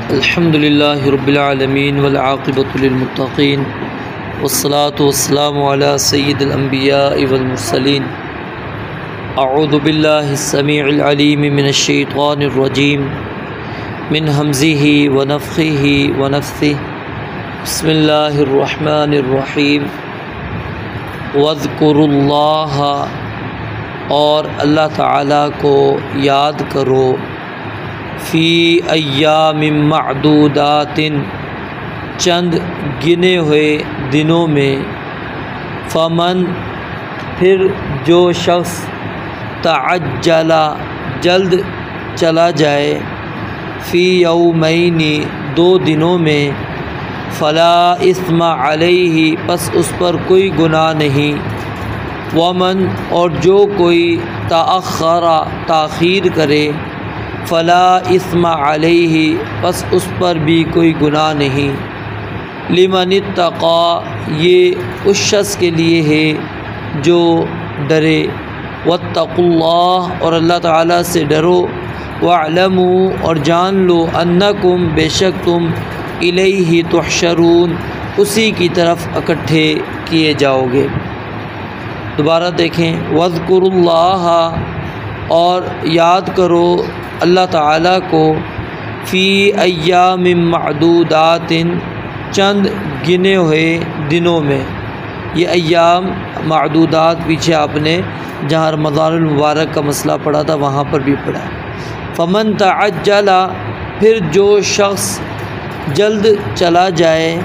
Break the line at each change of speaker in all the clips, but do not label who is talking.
अल्हम्दुलिल्लाहि रब्बिल आलमीन वल आक़िबतु लिल मुत्तक़ीन वस्सलातु वस्सलामु अला सय्यिदिल अंबियाइ वल मुरसलीन। अऊज़ु बिल्लाहिस समीइल अलीम मिनश शैतानिर रजीम मिन हमज़िही व नफ़्ख़िही व नफ़्सिही। बिस्मिल्लाहिर रहमानिर रहीम। वज़्कुरुल्लाह, और अल्लाह ताला को याद करो, फ़ी अय्यामिन मअदूदातिन, चंद गिने हुए दिनों में। फ़मन, फिर जो शख्स, तअज्जला, जल्द चला जाए, फ़ी यौमैनी, 2 दिनों में, फ़ला इस्मा अलैहि, पस उस पर कोई गुनाह नहीं। वमन, और जो कोई, तअख़्ख़रा, ताख़ीर करे, फ़ला इस्मा अलैहि, पस उस पर भी कोई गुनाह नहीं। लिमनित्तक़ा, ये उस शख्स के लिए है जो डरे। वत्तक़ुल्लाह, और अल्लाह ताला से डरो। वअलमू, और जान लो, अन्नकुम, बेशक तुम, इलैहि तुहशरून, उसी की तरफ इकट्ठे किए जाओगे। दोबारा देखें, वज़्कुरुल्लाह, और याद करो अल्लाह ताला को, फ़ी अय्यामिन मअदूदातिन, चंद गिने हुए दिनों में। ये अय्याम मअदूदात पीछे आपने जहाँ रमज़ानुल मुबारक का मसला पढ़ा था वहाँ पर भी पढ़ा। फ़मन तअज्जला, फिर जो शख्स जल्द चला जाए,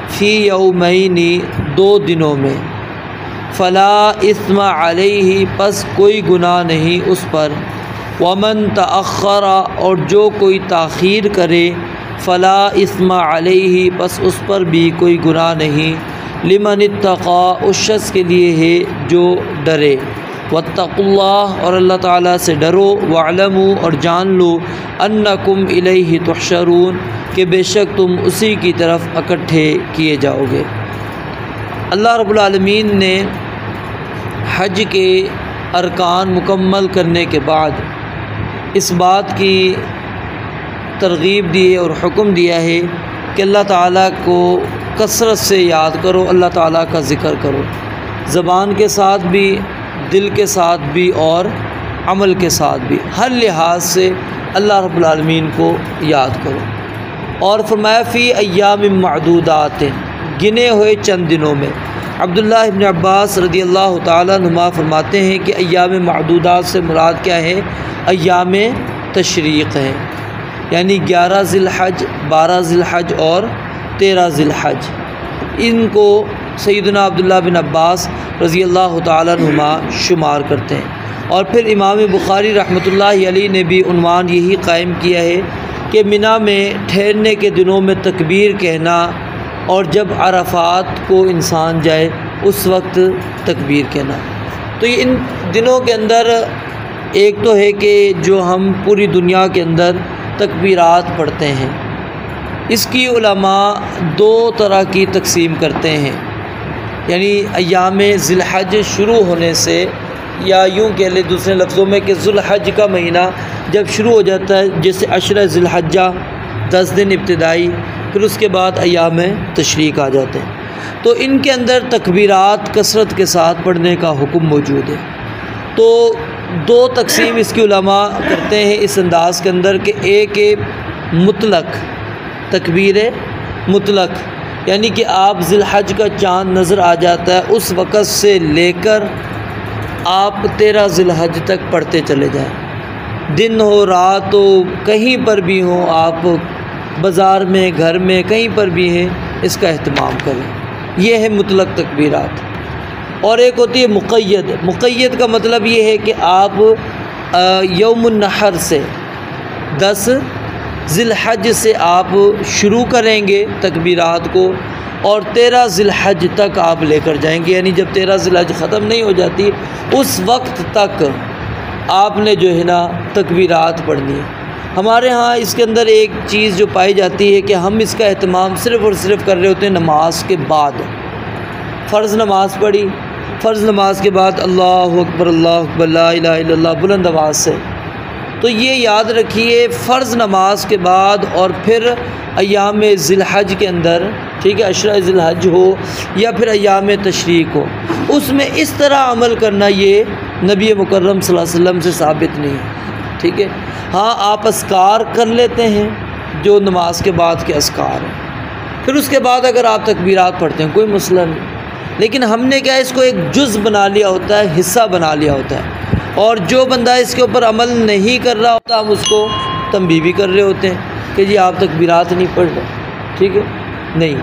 फ़ी यौमैनी, 2 दिनों में, फ़ला इस्मा अलैहि, पस कोई गुनाह नहीं उस पर। वमन तअख़्ख़रा, और जो कोई ताख़ीर करे, फ़ला इस्मा अलैहि, पस उस पर भी कोई गुनाह नहीं। लिमनित्तक़ा, उस शख्स के लिए है जो डरे। वत्तक़ुल्लाह, और अल्लाह ताला से डरो। वअलमू, और जान लो, अन्नकुम इलैहि तुहशरून, कि बेशक तुम उसी की तरफ इकट्ठे किए जाओगे। अल्लाह रब्बुल आलमीन ने हज के अरकान मुकम्मल करने के बाद इस बात की तरगीब दी है और हुक्म दिया है कि अल्लाह ताला को कसरत से याद करो, अल्लाह ताला का ज़िक्र करो, ज़बान के साथ भी, दिल के साथ भी और अमल के साथ भी, हर लिहाज से अल्लाह रब्बुल आलमीन को याद करो। और फरमाया फ़ी अय्यामिन मअदूदातिन, गिने हुए चंद दिनों में। अब्दुल्लाह इब्न अब्बास रज़ियल्लाहु ताला अन्हुमा फरमाते हैं कि अय्याम मअदूदात से मुराद क्या है? अय्याम तशरीक़ है, यानी 11 ज़िलहज, 12 ज़िलहज और 13 ज़िलहज। इनको सैयदना अब्दुल्लाह बिन अब्बास रज़ियल्लाहु ताला अन्हुमा शुमार करते हैं। और फिर इमाम बुखारी रहमतुल्लाहि अलैहि ने भी उन्वान यही कायम किया है कि मिना में ठहरने के दिनों में तकबीर कहना, और जब अरफ़ात को इंसान जाए उस वक्त तकबीर कहना। तो ये इन दिनों के अंदर एक तो है कि जो हम पूरी दुनिया के अंदर तकबीरात पढ़ते हैं, इसकी उलमा 2 तरह की तकसीम करते हैं। यानी अय्याम ज़िलहज शुरू होने से, या यूँ कह लें दूसरे लफ्ज़ों में कि ज़ुल्हज का महीना जब शुरू हो जाता है, जैसे अशर ज़िलहज्जा 10 दिन इब्तिदाई, फिर उसके बाद अय्याम तशरीक़ आ जाते हैं। तो इनके अंदर तकबीरात कसरत के साथ पढ़ने का हुक्म मौजूद है। तो 2 तकसीम इसकी उलमा करते हैं इस अंदाज़ के अंदर कि एक मुतलक तकबीर मुतलक, यानी कि आप ज़िलहज का चाँद नज़र आ जाता है उस वक़्त से लेकर आप 13 ज़िलहज तक पढ़ते चले जाएँ। दिन हो रात हो, कहीं पर भी हो, आप बाज़ार में, घर में, कहीं पर भी हैं, इसका एहतमाम करें। यह है मुतलक तकबीरात। और एक होती है मुक़य्यद। मुक़य्यद का मतलब ये है कि आप यौमुन नहर से, 10 ज़िलहज से आप शुरू करेंगे तकबीरात को, और 13 ज़िलहज तक आप लेकर जाएंगे। यानी जब 13 ज़िलहज ख़त्म नहीं हो जाती उस वक्त तक आपने जो है ना तकबीरात पढ़नी है। हमारे यहाँ इसके अंदर एक चीज़ जो पाई जाती है कि हम इसका एहतमाम सिर्फ़ और सिर्फ कर रहे होते हैं नमाज के बाद। फ़र्ज़ नमाज पढ़ी, फ़र्ज़ नमाज के बाद अल्लाहु अकबर ला इलाहा इल्लल्लाह बुलंद आवाज़ से तो ये याद रखिए, फ़र्ज़ नमाज के बाद और फिर अय्याम ज़िलहज के अंदर, ठीक है, अशरा ज़िलहज हो या फिर अय्याम तशरीक़ हो, उसमें इस तरह अमल करना ये नबी मुकर्रम सल्लल्लाहु अलैहि वसल्लम से साबित नहीं है, ठीक है। हाँ, आप अस्कार कर लेते हैं जो नमाज के बाद के अस्कार हैं, फिर उसके बाद अगर आप तकबीरात पढ़ते हैं कोई मसला नहीं, लेकिन हमने क्या इसको एक जुज़ बना लिया होता है, हिस्सा बना लिया होता है, और जो बंदा इसके ऊपर अमल नहीं कर रहा होता हम उसको तंबीह भी कर रहे होते हैं कि जी आप तकबीरात नहीं पढ़ रहे, ठीक है, नहीं,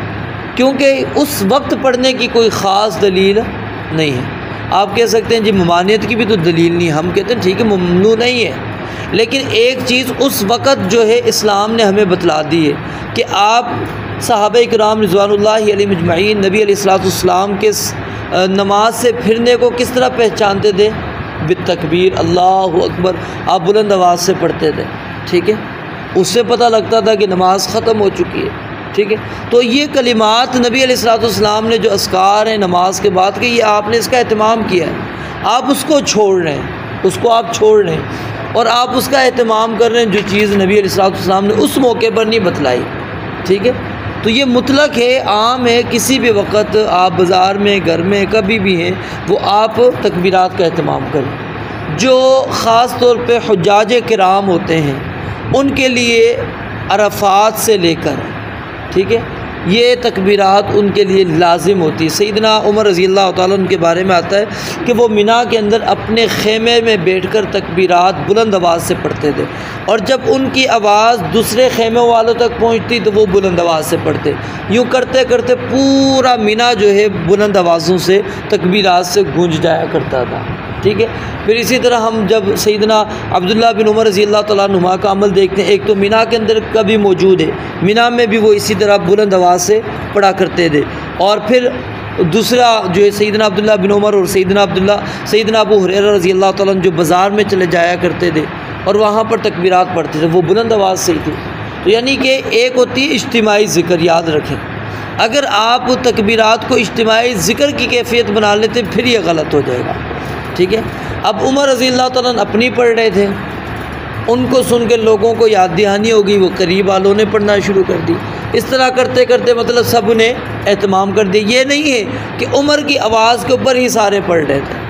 क्योंकि उस वक्त पढ़ने की कोई ख़ास दलील नहीं है। आप कह सकते हैं जी ममानियत की भी तो दलील नहीं, हम कहते हैं ठीक है ममनू नहीं है, लेकिन एक चीज़ उस वक़्त जो है इस्लाम ने हमें बतला दी है कि आप सहाबा किराम रिज़वानुल्लाहि अलैहिम अजमईन नबी अलैहिस्सलाम के नमाज से फिरने को किस तरह पहचानते थे, बित्तकबीर, अल्लाहु अकबर, आप बुलंद आवाज़ से पढ़ते थे, ठीक है, उससे पता लगता था कि नमाज ख़त्म हो चुकी है, ठीक है। तो ये कलिमात नबी अलैहिस्सलाम ने जो अस्कार हैं नमाज के बाद के, ये आपने इसका एहतमाम किया है, आप उसको छोड़ रहे हैं, उसको आप छोड़ रहे हैं और आप उसका एहतमाम कर रहे हैं जो चीज़ नबी अलैहिस्सलाम ने उस मौके पर नहीं बतलाई, ठीक है। तो ये मुतलक है, आम है, किसी भी वक्त आप बाज़ार में, घर में, कभी भी हैं, वो आप तकबीरात का एहतमाम करें। जो ख़ास तौर पे हुज्जाज किराम होते हैं उनके लिए अरफ़ात से लेकर, ठीक है, ये तकबीरात उनके लिए लाजिम होती है। सैयदना उमर रज़ी अल्लाह तआला उनके बारे में आता है कि वो मिना के अंदर अपने खेमे में बैठकर तकबीरात बुलंद आवाज़ से पढ़ते थे, और जब उनकी आवाज़ दूसरे खेमे वालों तक पहुंचती तो वो बुलंद आवाज़ से पढ़ते। यूँ करते करते पूरा मिना जो है बुलंद आवाज़ों से तकबीरात से गूंज जाया करता था, ठीक है। फिर इसी तरह हम जब सैयदना अब्दुल्लाह बिन उमर रज़ी अल्लाह तआला अन्हुमा का अमल देखते हैं, एक तो मिना के अंदर का भी मौजूद है, मिना में भी वो इसी तरह बुलंद आवाज़ से पढ़ा करते थे, और फिर दूसरा जो है सैयदना अब्दुल्लाह बिन उमर और सैयदना अबू हुरैरा रज़ी अल्लाह तआला जो बाज़ार में चले जाया करते थे और वहाँ पर तकबीरात पढ़ते थे, वो बुलंद आवाज़ से ही थी। तो यानी कि एक होती है इज्तिमाई ज़िक्र, याद रखें, अगर आप तकबीरात को इज्तिमाई ज़िक्र की कैफियत बना लेते फिर ये गलत हो जाएगा, ठीक है। अब उमर रज़ी अल्लाह तआला अपनी पढ़ रहे थे, उनको सुन के लोगों को याद दहानी हो गई, वो करीब वालों ने पढ़ना शुरू कर दी, इस तरह करते करते मतलब सब ने एहतमाम कर दिया। ये नहीं है कि उमर की आवाज़ के ऊपर ही सारे पढ़ रहे थे,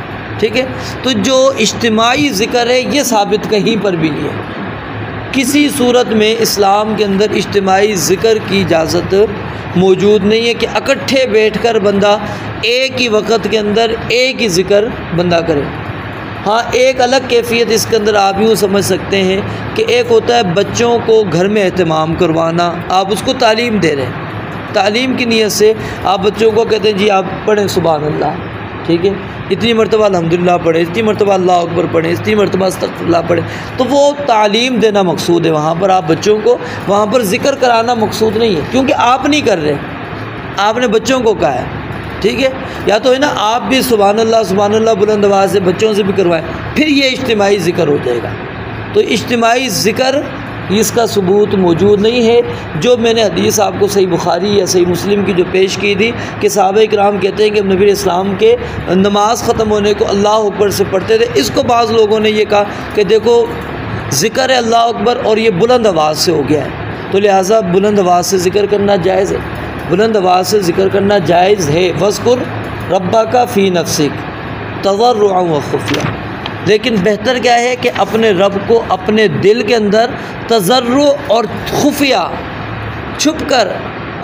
ठीक है। तो जो इज्तिमाई ज़िक्र है ये साबित कहीं पर भी नहीं है, किसी सूरत में इस्लाम के अंदर इज्तिमाई ज़िक्र की इजाज़त मौजूद नहीं है कि इकट्ठे बैठकर बंदा एक ही वक्त के अंदर एक ही ज़िक्र बंदा करे। हाँ, एक अलग कैफियत इसके अंदर आप यूँ समझ सकते हैं कि एक होता है बच्चों को घर में एहतमाम करवाना, आप उसको तालीम दे रहे हैं, तालीम की नीयत से आप बच्चों को कहते हैं जी आप पढ़ें सुभान अल्लाह, ठीक है, इतनी मरतबा अल्हम्दुलिल्लाह पढ़ें, इतनी मरतबा अल्लाह अकबर पढ़ें, इतनी मरतबा अस्तग़फिरुल्लाह पढ़ें, तो वो तालीम देना मकसूद है, वहाँ पर आप बच्चों को वहाँ पर ज़िक्र कराना मकसूद नहीं है, क्योंकि आप नहीं कर रहे, आपने बच्चों को कहा है, ठीक है। या तो है ना आप भी सुभान अल्लाह बुलंद आवाज़ से बच्चों से भी करवाएं, फिर ये इज्तिमाई ज़िक्र हो जाएगा। तो इज्तिमाई ज़िक्र इसका सबूत मौजूद नहीं है। जो मैंने हदीस आपको सही बुखारी या सही मुस्लिम की जो पेश की थी कि सहाबा किराम कहते हैं कि नबी इस्लाम के नमाज ख़त्म होने को अल्लाह अकबर से पढ़ते थे, इसको बाज़ लोगों ने ये कहा कि देखो ज़िक्र है अल्लाह अकबर और ये बुलंद आवाज़ से हो गया है, तो लिहाजा बुलंद आवाज़ से ज़िक्र करना जायज़ है, बुलंद आवाज़ से ज़िक्र करना जायज़ है। वज़कुर रब्बका फ़ी नफ़्सिक तज़र्रुअन व खुफ़िया, लेकिन बेहतर क्या है कि अपने रब को अपने दिल के अंदर तज़र्रु और खुफिया छुप कर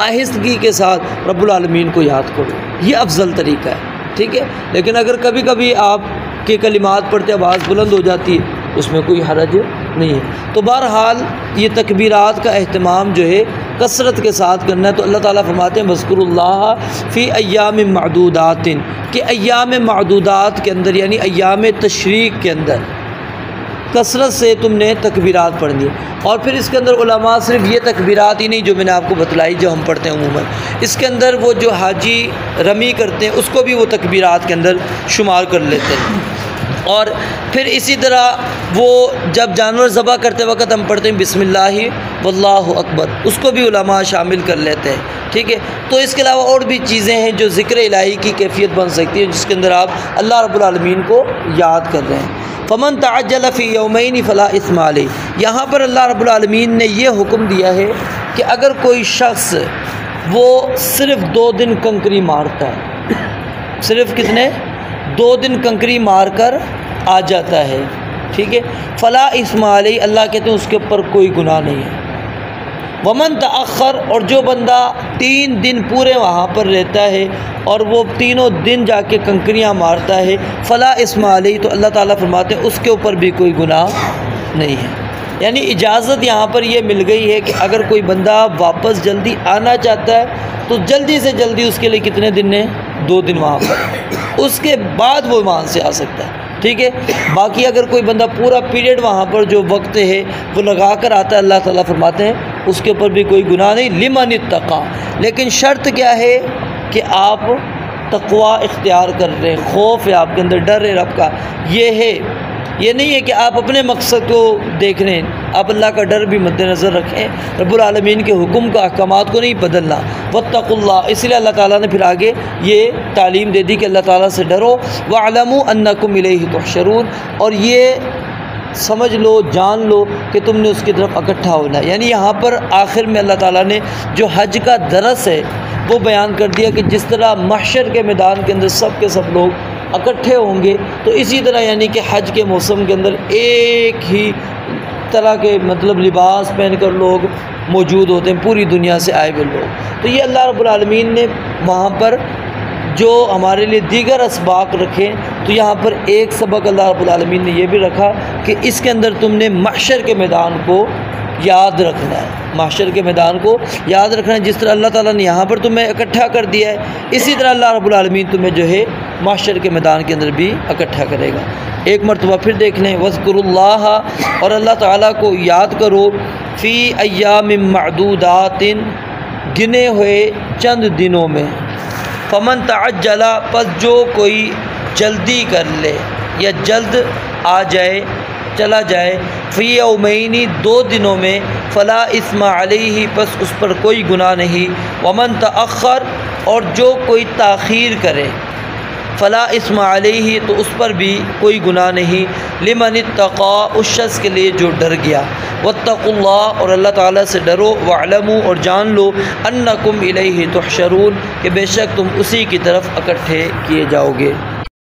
आहिस्तगी के साथ रब्बुल आलमीन को याद करो, ये अफजल तरीका है, ठीक है। लेकिन अगर कभी कभी आपके कलिमात पढ़ते आवाज़ बुलंद हो जाती है उसमें कोई हरज नहीं है। तो बहरहाल ये तकबीरात का एहतमाम जो है कसरत के साथ करना है। तो अल्लाह ताला फरमाते हैं वज़कुरुल्लाह फ़ी अय्याम मअदूदातिन, कि अय्याम मअदूदात के अंदर यानी अय्याम तशरीक़ के अंदर कसरत से तुमने तकबीरात पढ़नी है। और फिर इसके अंदर उलमा सिर्फ ये तकबीरात ही नहीं जो मैंने आपको बतलाई जो हम पढ़ते हैं अमूमन, इसके अंदर वो जो हाजी रमी करते हैं उसको भी वो तकबीरात के अंदर शुमार कर लेते हैं। और फिर इसी तरह वो जब जानवर ज़बह करते वक्त हम पढ़ते हैं बिस्मिल्लाह वल्लाहु अकबर, उसको भी उलमा शामिल कर लेते हैं। ठीक है, तो इसके अलावा और भी चीज़ें हैं जो ज़िक्र इलाही की कैफियत बन सकती है, जिसके अंदर आप अल्लाह रब्बुल आलमीन को याद कर रहे हैं। फ़मन तअज्जल फ़ी यौमैन फ़ला इस्म अलैहि, यहाँ पर अल्लाह रब्बुल आलमीन ने ये हुक्म दिया है कि अगर कोई शख्स वो सिर्फ़ 2 दिन कंकरी मारता है, सिर्फ़ कितने 2 दिन कंकरी मार कर आ जाता है, ठीक है, फ़ला इस्म अलैहि, अल्लाह कहते हैं उसके ऊपर कोई गुनाह नहीं है। वमन तअख़र, और जो बंदा 3 दिन पूरे वहाँ पर रहता है और वो तीनों दिन जाके कंकरियाँ मारता है, फ़ला इस्म अलैहि, तो अल्लाह ताला फरमाते हैं उसके ऊपर भी कोई गुनाह नहीं है। यानी इजाज़त यहाँ पर ये मिल गई है कि अगर कोई बंदा वापस जल्दी आना चाहता है तो जल्दी से जल्दी उसके लिए कितने दिन है, 2 दिन वहाँ पर, उसके बाद वो वहाँ से आ सकता है। ठीक है, बाकी अगर कोई बंदा पूरा पीरियड वहाँ पर जो वक्त है वो लगा कर आता है, अल्लाह ताला फरमाते हैं उसके ऊपर भी कोई गुनाह नहीं, लिमन इत्तक़ा। लेकिन शर्त क्या है कि आप तक़वा इख्तियार कर रहे हैं, खौफ है आपके अंदर, डर है रब का, ये है। ये नहीं है कि आप अपने मकसद को देख रहे हैं, आप अल्लाह का डर भी मद्देनज़र रखें, रब्बुल आलमीन के हुक्म का अहकामात को नहीं बदलना। वत्तक़ुल्लाह, इसलिए अल्लाह ताला ने फिर आगे ये तालीम दे दी कि अल्लाह ताला से डरो। वअलमू अन्नकुम इलैहि तुहशरून, और ये समझ लो, जान लो कि तुमने उसकी तरफ इकट्ठा होना है। यानी यहाँ पर आखिर में अल्लाह ताला ने जो हज का दरस है वो बयान कर दिया कि जिस तरह महशर के मैदान के अंदर सब के सब लोग इकट्ठे होंगे, तो इसी तरह यानी कि हज के मौसम के अंदर एक ही तरह के मतलब लिबास पहनकर लोग मौजूद होते हैं, पूरी दुनिया से आए हुए लोग। तो ये अल्लाह रब्बुल आलमीन ने वहाँ पर जो हमारे लिए दीगर असबाक रखे, तो यहाँ पर एक सबक अल्लाह रब्बुल आलमीन ने यह भी रखा कि इसके अंदर तुमने महशर के मैदान को याद रखना है, महशर के मैदान को याद रखना है। जिस तरह अल्लाह ताला ने यहाँ पर तुम्हें इकट्ठा कर दिया है, इसी तरह अल्लाह रब्बुल आलमीन तुम्हें जो है महशर के मैदान के अंदर भी इकट्ठा करेगा। एक मरतबा फिर देख लें, वज़्कुरुल्लाह, और अल्लाह ताला को याद करो, फ़ी अय्यामिन मअदूदातिन, गिने हुए चंद दिनों में, फ़मन तअज्जला, पस जो कोई जल्दी कर ले या जल्द आ जाए, चला जाए, फ़ी यौमैनी, 2 दिनों में, फ़ला इस्म अलैहि, पस उस पर कोई गुनाह नहीं। वमन तअख़र, और जो कोई ताख़ीर करे, फ़ला इस्म अलैहि, तो उस पर भी कोई गुनाह नहीं। लिमन इत्तक़ा, उस शख्स के लिए जो डर गया। वत्तक़ुल्लाह, और अल्लाह ताला से डरो। वअलमू, और जान लो, अन्नकुम इलैहि तुहशरून, कि बेशक तुम उसी की तरफ इकट्ठे किए जाओगे।